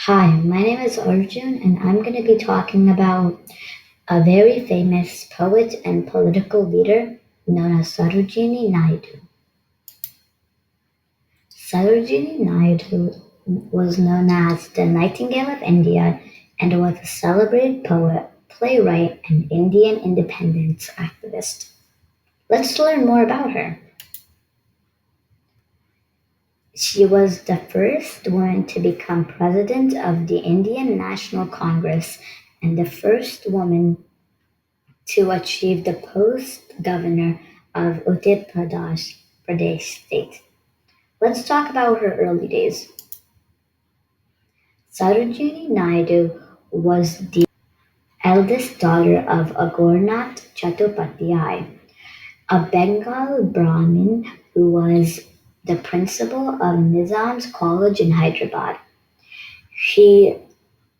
Hi, my name is Arjun, and I'm going to be talking about a very famous poet and political leader known as Sarojini Naidu. Sarojini Naidu was known as the Nightingale of India and was a celebrated poet, playwright, and Indian independence activist. Let's learn more about her. She was the first woman to become president of the Indian National Congress and the first woman to achieve the post governor of Pradesh state. Let's talk about her early days. Sarojini Naidu was the eldest daughter of Agornath Chattopadhyay, a Bengal Brahmin who was the principal of Nizam's College in Hyderabad. She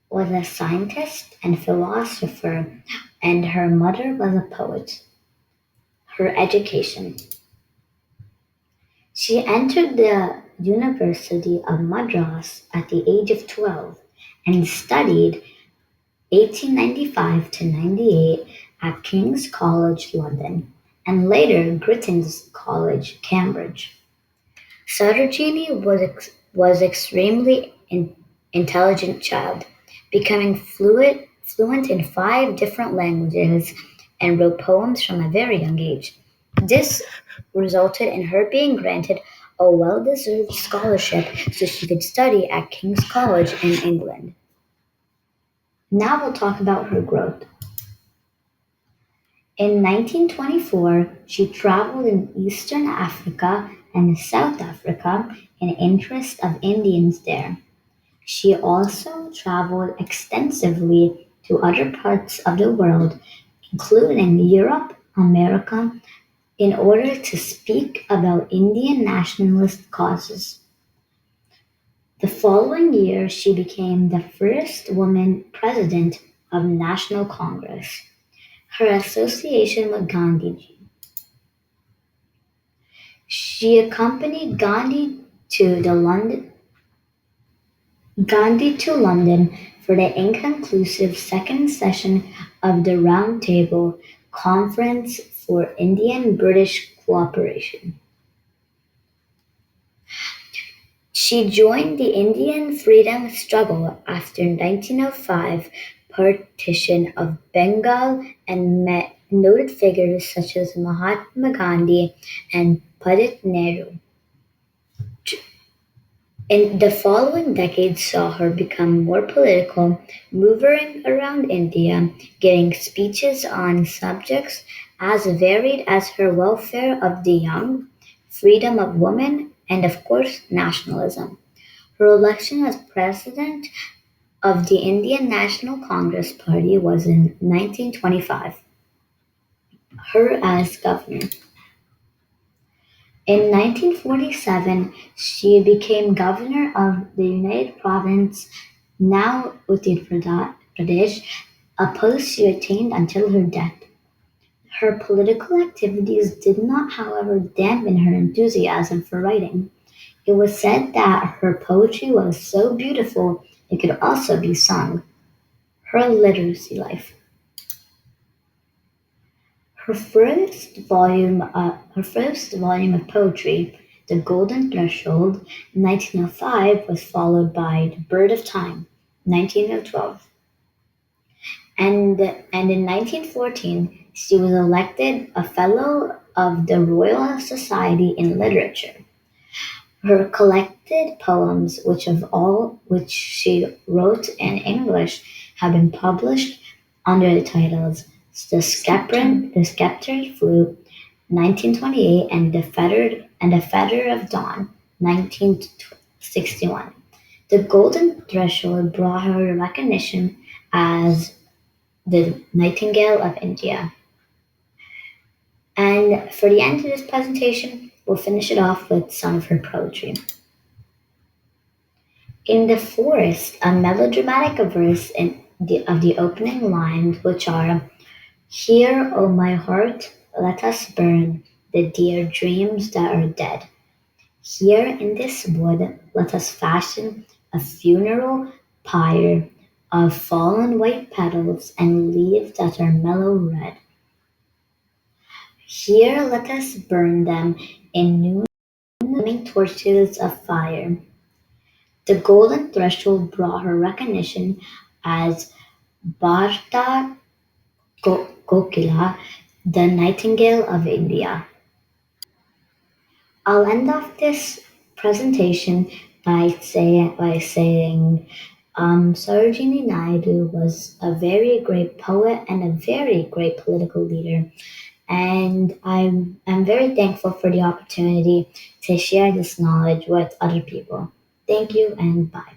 was a scientist and philosopher, and her mother was a poet. Her education. She entered the University of Madras at the age of 12 and studied 1895 to 98 at King's College London and later Gritton's College, Cambridge. Sarojini was extremely intelligent child, becoming fluent in five different languages and wrote poems from a very young age. This resulted in her being granted a well-deserved scholarship so she could study at King's College in England. Now we'll talk about her growth. In 1924, she traveled in Eastern Africa and South Africa in interest of Indians there. She also traveled extensively to other parts of the world, including Europe, America, in order to speak about Indian nationalist causes. The following year, she became the first woman president of National Congress. Her association with Gandhiji. She accompanied Gandhi to London for the inconclusive second session of the Round Table Conference for Indian-British Cooperation. She joined the Indian freedom struggle after 1905 partition of Bengal and met noted figures such as Mahatma Gandhi and Pandit Nehru. In the following decades saw her become more political, moving around India, giving speeches on subjects as varied as her welfare of the young, freedom of women, and of course nationalism. Her election as president of the Indian National Congress Party was in 1925. Her as governor. In 1947, she became governor of the United Province, now Pradesh, a post she attained until her death. Her political activities did not, however, dampen her enthusiasm for writing. It was said that her poetry was so beautiful it could also be sung. Her literacy life. Her first volume of poetry, "The Golden Threshold", 1905, was followed by "The Bird of Time", 1912, and in 1914 she was elected a Fellow of the Royal Society in Literature. Her collected poems, which she wrote in English, have been published under the titles "The Sceptred Flute", 1928, and "The Feather of Dawn", 1961. The Golden Threshold brought her recognition as the Nightingale of India. And for the end of this presentation, we'll finish it off with some of her poetry. In the forest, a melodramatic verse of the opening lines, which are, "Here, O my heart, let us burn the dear dreams that are dead. Here in this wood, let us fashion a funeral pyre of fallen white petals and leaves that are mellow red. Here let us burn them in new flaming torches of fire. The golden threshold brought her recognition as Bharta Kokila, the Nightingale of India. I'll end off this presentation by saying Sarojini Naidu was a very great poet and a very great political leader, and I'm very thankful for the opportunity to share this knowledge with other people. Thank you and bye.